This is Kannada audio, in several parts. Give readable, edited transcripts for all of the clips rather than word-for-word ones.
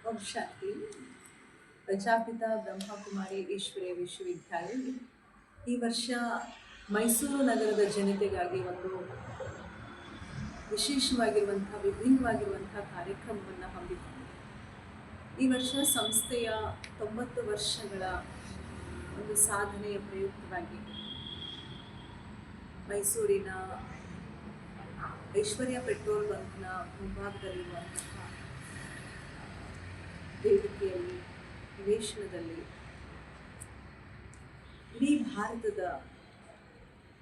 ಓಂ ಶಾಂತಿ. ಪ್ರಜಾಪಿತ ಬ್ರಹ್ಮಕುಮಾರಿ ಈಶ್ವರೀಯ ವಿಶ್ವವಿದ್ಯಾಲಯ ಈ ವರ್ಷ ಮೈಸೂರು ನಗರದ ಜನತೆಗಾಗಿ ಒಂದು ವಿಶೇಷವಾಗಿರುವಂಥ ವಿಭಿನ್ನವಾಗಿರುವಂಥ ಕಾರ್ಯಕ್ರಮವನ್ನು ಹಮ್ಮಿಕೊಂಡಿದೆ. ಈ ವರ್ಷ ಸಂಸ್ಥೆಯ 90 ವರ್ಷಗಳ ಒಂದು ಸಾಧನೆಯ ಪ್ರಯುಕ್ತವಾಗಿ ಮೈಸೂರಿನ ಐಶ್ವರ್ಯ ಪೆಟ್ರೋಲ್ ಬಂಕ್ನ ಮುಂಭಾಗದಲ್ಲಿರುವಂತಹ ವೇದಿಕೆಯಲ್ಲಿ ನಿವೇಶನದಲ್ಲಿ ಇಡೀ ಭಾರತದ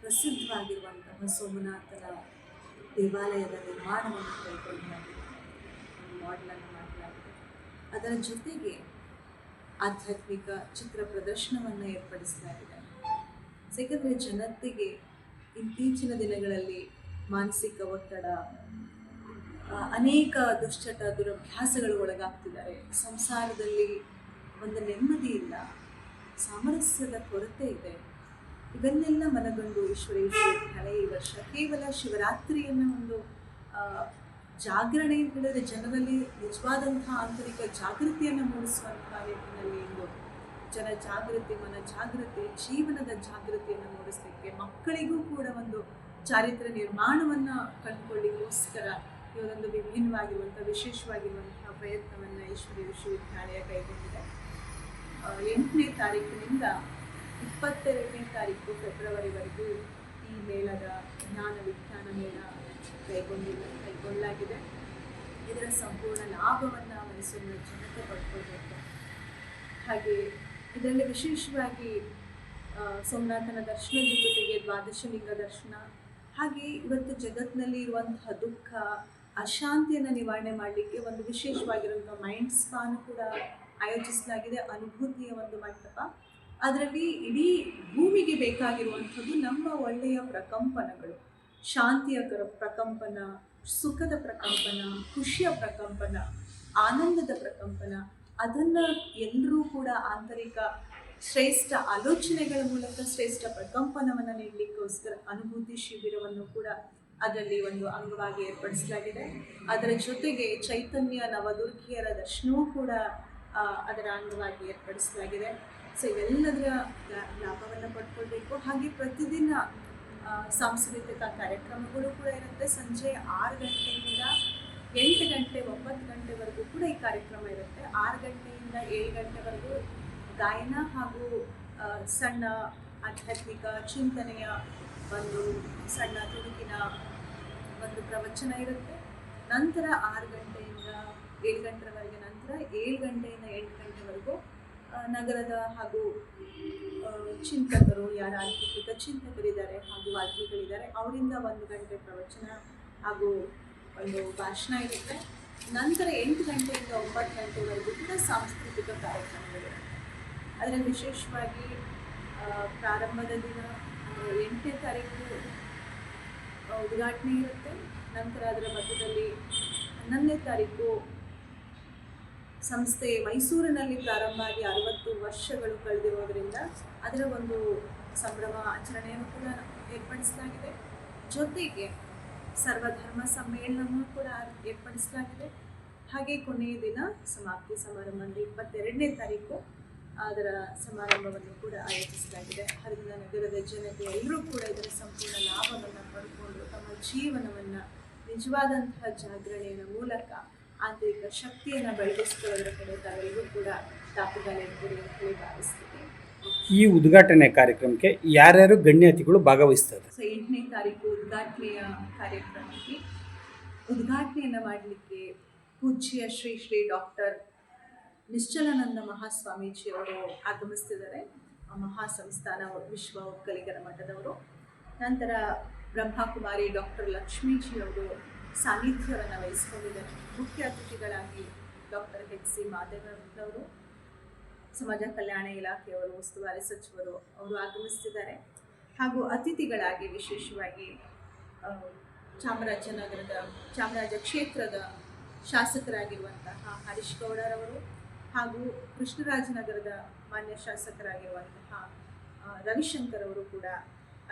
ಪ್ರಸಿದ್ಧವಾಗಿರುವಂತಹ ಸೋಮನಾಥನ ದೇವಾಲಯದ ನಿರ್ಮಾಣವನ್ನು ಕೈಗೊಳ್ಳಲಾಗಿದೆ, ಮಾಡೆಲನ್ನು ಮಾಡಲಾಗಿದೆ. ಅದರ ಜೊತೆಗೆ ಆಧ್ಯಾತ್ಮಿಕ ಚಿತ್ರ ಪ್ರದರ್ಶನವನ್ನು ಏರ್ಪಡಿಸಲಾಗಿದೆ. ಯಾಕಂದರೆ ಜನತೆಗೆ ಇತ್ತೀಚಿನ ದಿನಗಳಲ್ಲಿ ಮಾನಸಿಕ ಒತ್ತಡ, ಅನೇಕ ದುಶ್ಚಟ ದುರಭ್ಯಾಸಗಳು ಒಳಗಾಗ್ತಿದ್ದಾರೆ. ಸಂಸಾರದಲ್ಲಿ ಒಂದು ನೆಮ್ಮದಿ ಇಲ್ಲ, ಸಾಮರಸ್ಯದ ಕೊರತೆ ಇದೆ. ಇವೆನ್ನೆಲ್ಲ ಮನಗಂಡು ಈಶ್ವರೀಯ ವಿಶ್ವವಿದ್ಯಾಲಯ ಈ ವರ್ಷ ಕೇವಲ ಶಿವರಾತ್ರಿಯನ್ನು ಒಂದು ಜಾಗರಣೆ ಅಂತ ಹೇಳಿದ್ರೆ ಜನರಲ್ಲಿ ನಿಜವಾದಂತಹ ಆಂತರಿಕ ಜಾಗೃತಿಯನ್ನು ಮೂಡಿಸುವಂತಹ ನಿಟ್ಟಿನಲ್ಲಿ ಒಂದು ಜನ ಜಾಗೃತಿ, ಮನ ಜಾಗೃತಿ, ಜೀವನದ ಜಾಗೃತಿಯನ್ನು ಮೂಡಿಸಲಿಕ್ಕೆ, ಮಕ್ಕಳಿಗೂ ಕೂಡ ಒಂದು ಚಾರಿತ್ರ್ಯ ನಿರ್ಮಾಣವನ್ನು ಕಂಡುಕೊಳ್ಳಿಕ್ಕೋಸ್ಕರ ಇವರೊಂದು ವಿಭಿನ್ನವಾಗಿರುವಂಥ ವಿಶೇಷವಾಗಿರುವಂತಹ ಪ್ರಯತ್ನವನ್ನು ಈಶ್ವರೀಯ ವಿಶ್ವವಿದ್ಯಾಲಯ ಕೈಗೊಂಡಿದೆ. 8ನೇ ತಾರೀಕಿನಿಂದ 22ನೇ ತಾರೀಕು ಫೆಬ್ರವರಿವರೆಗೂ ಈ ಮೇಳದ ಜ್ಞಾನ ವಿಜ್ಞಾನ ಮೇಳ ಕೈಗೊಳ್ಳಲಾಗಿದೆ. ಇದರ ಸಂಪೂರ್ಣ ಲಾಭವನ್ನು ಮೈಸೂರಿನ ಜನತೆ ಪಡ್ಕೊಳ್ಬೇಕು. ಹಾಗೆ ಇದರಲ್ಲಿ ವಿಶೇಷವಾಗಿ ಸೋಮನಾಥನ ದರ್ಶನದ ಜೊತೆಗೆ ದ್ವಾದಶಲಿಂಗ ದರ್ಶನ, ಹಾಗೆ ಇವತ್ತು ಜಗತ್ತಿನಲ್ಲಿ ಇರುವಂತಹ ದುಃಖ ಅಶಾಂತಿಯನ್ನು ನಿವಾರಣೆ ಮಾಡಲಿಕ್ಕೆ ಒಂದು ವಿಶೇಷವಾಗಿರುವಂಥ ಮೈಂಡ್ ಸ್ಪಾನ್ ಕೂಡ ಆಯೋಜಿಸಲಾಗಿದೆ. ಅನುಭೂತಿಯ ಒಂದು ಮಂಟಪ. ಅದರಲ್ಲಿ ಇಡೀ ಭೂಮಿಗೆ ಬೇಕಾಗಿರುವಂಥದ್ದು ನಮ್ಮ ಒಳ್ಳೆಯ ಪ್ರಕಂಪನಗಳು, ಶಾಂತಿಯ ಪ್ರಕಂಪನ, ಸುಖದ ಪ್ರಕಂಪನ, ಖುಷಿಯ ಪ್ರಕಂಪನ, ಆನಂದದ ಪ್ರಕಂಪನ. ಅದನ್ನು ಎಲ್ಲರೂ ಕೂಡ ಆಂತರಿಕ ಶ್ರೇಷ್ಠ ಆಲೋಚನೆಗಳ ಮೂಲಕ ಶ್ರೇಷ್ಠ ಪ್ರಕಂಪನವನ್ನು ನೀಡಲಿಕ್ಕೋಸ್ಕರ ಅನುಭೂತಿ ಶಿಬಿರವನ್ನು ಕೂಡ ಅದರಲ್ಲಿ ಒಂದು ಅಂಗವಾಗಿ ಏರ್ಪಡಿಸಲಾಗಿದೆ. ಅದರ ಜೊತೆಗೆ ಚೈತನ್ಯ ನವದುರ್ಗಿಯರ ದರ್ಶನವೂ ಕೂಡ ಅದರ ಅಂಗವಾಗಿ ಏರ್ಪಡಿಸಲಾಗಿದೆ. ಸೊ ಇವೆಲ್ಲದರ ಲಾಭವನ್ನು ಪಡ್ಕೊಳ್ಬೇಕು. ಹಾಗೆ ಪ್ರತಿದಿನ ಸಾಂಸ್ಕೃತಿಕ ಕಾರ್ಯಕ್ರಮಗಳು ಕೂಡ ಇರುತ್ತೆ. ಸಂಜೆ 6 ಗಂಟೆಯಿಂದ 8 ಗಂಟೆ 9 ಗಂಟೆವರೆಗೂ ಕೂಡ ಈ ಕಾರ್ಯಕ್ರಮ ಇರುತ್ತೆ. 6 ಗಂಟೆಯಿಂದ 7 ಗಂಟೆವರೆಗೂ ಗಾಯನ ಹಾಗೂ ಸಣ್ಣ ಆಧ್ಯಾತ್ಮಿಕ ಚಿಂತನೆಯ ಒಂದು ಸಣ್ಣ ತುಣುಕಿನ ಒಂದು ಪ್ರವಚನ ಇರುತ್ತೆ. ನಂತರ 6 ಗಂಟೆಯಿಂದ 7 ಗಂಟೆವರೆಗೆ, ನಂತರ 7 ಗಂಟೆಯಿಂದ 8 ಗಂಟೆವರೆಗೂ ನಗರದ ಹಾಗೂ ಚಿಂತಕರು, ಯಾರು ಆಧ್ಯಾತ್ಮಿಕ ಚಿಂತಕರಿದ್ದಾರೆ ಹಾಗೂ ವಾಗ್ಮಿಗಳಿದ್ದಾರೆ, ಅವರಿಂದ 1 ಗಂಟೆ ಪ್ರವಚನ ಹಾಗೂ ಒಂದು ಭಾಷಣ ಇರುತ್ತೆ. ನಂತರ 8 ಗಂಟೆಯಿಂದ 9 ಗಂಟೆವರೆಗೂ ಕೂಡ ಸಾಂಸ್ಕೃತಿಕ ಕಾರ್ಯಕ್ರಮಗಳಿರುತ್ತೆ. ಅದರಲ್ಲಿ ವಿಶೇಷವಾಗಿ ಪ್ರಾರಂಭದ ದಿನ 8ನೇ ತಾರೀಕು ಉದ್ಘಾಟನೆ ಇರುತ್ತೆ. ನಂತರ ಅದರ ಮಧ್ಯದಲ್ಲಿ 11ನೇ ತಾರೀಕು ಸಂಸ್ಥೆ ಮೈಸೂರಿನಲ್ಲಿ ಪ್ರಾರಂಭ ಆಗಿ 60 ವರ್ಷಗಳು ಕಳೆದಿರೋದರಿಂದ ಅದರ ಒಂದು ಸಂಭ್ರಮ ಆಚರಣೆಯನ್ನು ಕೂಡ ಏರ್ಪಡಿಸಲಾಗಿದೆ. ಜೊತೆಗೆ ಸರ್ವಧರ್ಮ ಸಮ್ಮೇಳನವನ್ನು ಕೂಡ ಏರ್ಪಡಿಸಲಾಗಿದೆ. ಹಾಗೆ ಕೊನೆಯ ದಿನ ಸಮಾಪ್ತಿ ಸಮಾರಂಭ 22ನೇ ತಾರೀಕು ಅದರ ಸಮಾರಂಭವನ್ನು ಕೂಡ ಆಯೋಜಿಸಲಾಗಿದೆ. ಅದರಿಂದ ನಗರದ ಜನತೆ ಎಲ್ಲರೂ ಕೂಡ ಇದರ ಸಂಪೂರ್ಣ ಲಾಭವನ್ನು ಪಡ್ಕೊಂಡು ತಮ್ಮ ಜೀವನವನ್ನು ನಿಜವಾದಂತಹ ಜಾಗರಣೆಯ ಮೂಲಕ ಆಂತರಿಕ ಶಕ್ತಿಯನ್ನು ಬೆಳೆಸಿಕೊಳ್ಳೋದ್ರ ಕಡೆ ತಾವೆಲ್ಲರೂ ಕೂಡ ದಾಪುಗಾಲ ಇರ್ತೀರಿ ಅಂತ ಹೇಳಿ ಭಾವಿಸ್ತೀವಿ. ಈ ಉದ್ಘಾಟನೆ ಕಾರ್ಯಕ್ರಮಕ್ಕೆ ಯಾರ್ಯಾರು ಗಣ್ಯ ಅತಿಥಿಗಳು ಭಾಗವಹಿಸ್ತಾರೆ? ಸೊ 8ನೇ ತಾರೀಕು ಉದ್ಘಾಟನೆಯ ಕಾರ್ಯಕ್ರಮಕ್ಕೆ ಉದ್ಘಾಟನೆಯನ್ನು ಮಾಡಲಿಕ್ಕೆ ಪೂಜ್ಯ ಶ್ರೀ ಶ್ರೀ ಡಾಕ್ಟರ್ ನಿಶ್ಚಲಾನಂದ ಮಹಾಸ್ವಾಮೀಜಿಯವರು ಆಗಮಿಸ್ತಿದ್ದಾರೆ. ಮಹಾಸಂಸ್ಥಾನ ವಿಶ್ವ ಒಕ್ಕಲಿಗರ ಮಠದವರು. ನಂತರ ಬ್ರಹ್ಮಕುಮಾರಿ ಡಾಕ್ಟರ್ ಲಕ್ಷ್ಮೀಜಿಯವರು ಸಾನ್ನಿಧ್ಯವನ್ನು ವಹಿಸಿಕೊಂಡಿದ್ದಾರೆ. ಮುಖ್ಯ ಅತಿಥಿಗಳಾಗಿ ಡಾಕ್ಟರ್ ಎಚ್.ಸಿ. ಮಾದೇವರವರು, ಸಮಾಜ ಕಲ್ಯಾಣ ಇಲಾಖೆಯವರು, ಉಸ್ತುವಾರಿ ಸಚಿವರು ಅವರು ಆಗಮಿಸ್ತಿದ್ದಾರೆ. ಹಾಗೂ ಅತಿಥಿಗಳಾಗಿ ವಿಶೇಷವಾಗಿ ಚಾಮರಾಜ ಕ್ಷೇತ್ರದ ಶಾಸಕರಾಗಿರುವಂತಹ ಹರೀಶ್ ಗೌಡರವರು ಹಾಗೂ ಕೃಷ್ಣರಾಜನಗರದ ಮಾನ್ಯ ಶಾಸಕರಾಗಿರುವಂತಹ ರವಿಶಂಕರ್ ಅವರು ಕೂಡ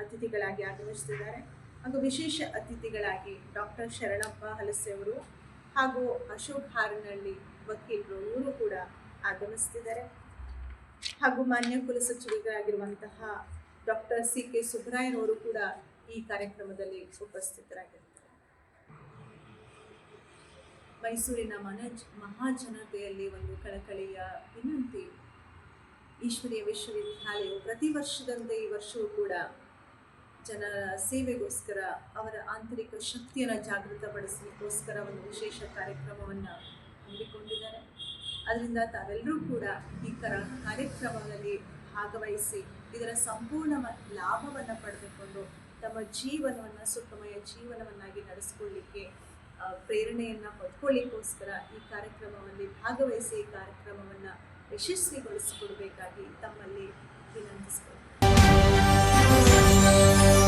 ಅತಿಥಿಗಳಾಗಿ ಆಗಮಿಸ್ತಿದ್ದಾರೆ. ಹಾಗೂ ವಿಶೇಷ ಅತಿಥಿಗಳಾಗಿ ಡಾಕ್ಟರ್ ಶರಣಪ್ಪ ಹಲಸೆ ಅವರು ಹಾಗೂ ಅಶೋಕ್ ಹಾರನಹಳ್ಳಿ ವಕೀಲರು, ಇವರು ಕೂಡ ಆಗಮಿಸ್ತಿದ್ದಾರೆ. ಹಾಗೂ ಮಾನ್ಯ ಕುಲಸಚಿವರಾಗಿರುವಂತಹ ಡಾಕ್ಟರ್ ಸಿ.ಕೆ. ಸುಬ್ರಾಯನವರು ಕೂಡ ಈ ಕಾರ್ಯಕ್ರಮದಲ್ಲಿ ಉಪಸ್ಥಿತರಾಗಿರ್ತಾರೆ. ಮೈಸೂರಿನ ಮಹಾಜನತೆಯಲ್ಲಿ ಒಂದು ಕಳಕಳಿಯ ವಿನಂತಿ. ಈಶ್ವರೀಯ ವಿಶ್ವವಿದ್ಯಾಲಯವು ಪ್ರತಿ ವರ್ಷದಂತೆ ಈ ವರ್ಷವೂ ಕೂಡ ಜನರ ಸೇವೆಗೋಸ್ಕರ, ಅವರ ಆಂತರಿಕ ಶಕ್ತಿಯನ್ನು ಜಾಗೃತಪಡಿಸಲಿಕ್ಕೋಸ್ಕರ ಒಂದು ವಿಶೇಷ ಕಾರ್ಯಕ್ರಮವನ್ನು ಹಮ್ಮಿಕೊಂಡಿದ್ದಾರೆ. ಅದರಿಂದ ತಾವೆಲ್ಲರೂ ಕೂಡ ಈ ಕಾರ್ಯಕ್ರಮದಲ್ಲಿ ಭಾಗವಹಿಸಿ ಇದರ ಸಂಪೂರ್ಣ ಲಾಭವನ್ನು ಪಡೆದುಕೊಂಡು ತಮ್ಮ ಜೀವನವನ್ನು ಸುಖಮಯ ಜೀವನವನ್ನಾಗಿ ನಡೆಸಿಕೊಳ್ಳಿಕ್ಕೆ ಪ್ರೇರಣೆಯನ್ನು ಪಡ್ಕೊಳ್ಳಿಕ್ಕೋಸ್ಕರ ಈ ಕಾರ್ಯಕ್ರಮದಲ್ಲಿ ಭಾಗವಹಿಸಿ ಈ ಕಾರ್ಯಕ್ರಮವನ್ನು ಯಶಸ್ವಿಗೊಳಿಸಿಕೊಡಬೇಕಾಗಿ ತಮ್ಮಲ್ಲಿ ವಿನಂತಿಸಿಕೊಳ್ಳುತ್ತೇನೆ.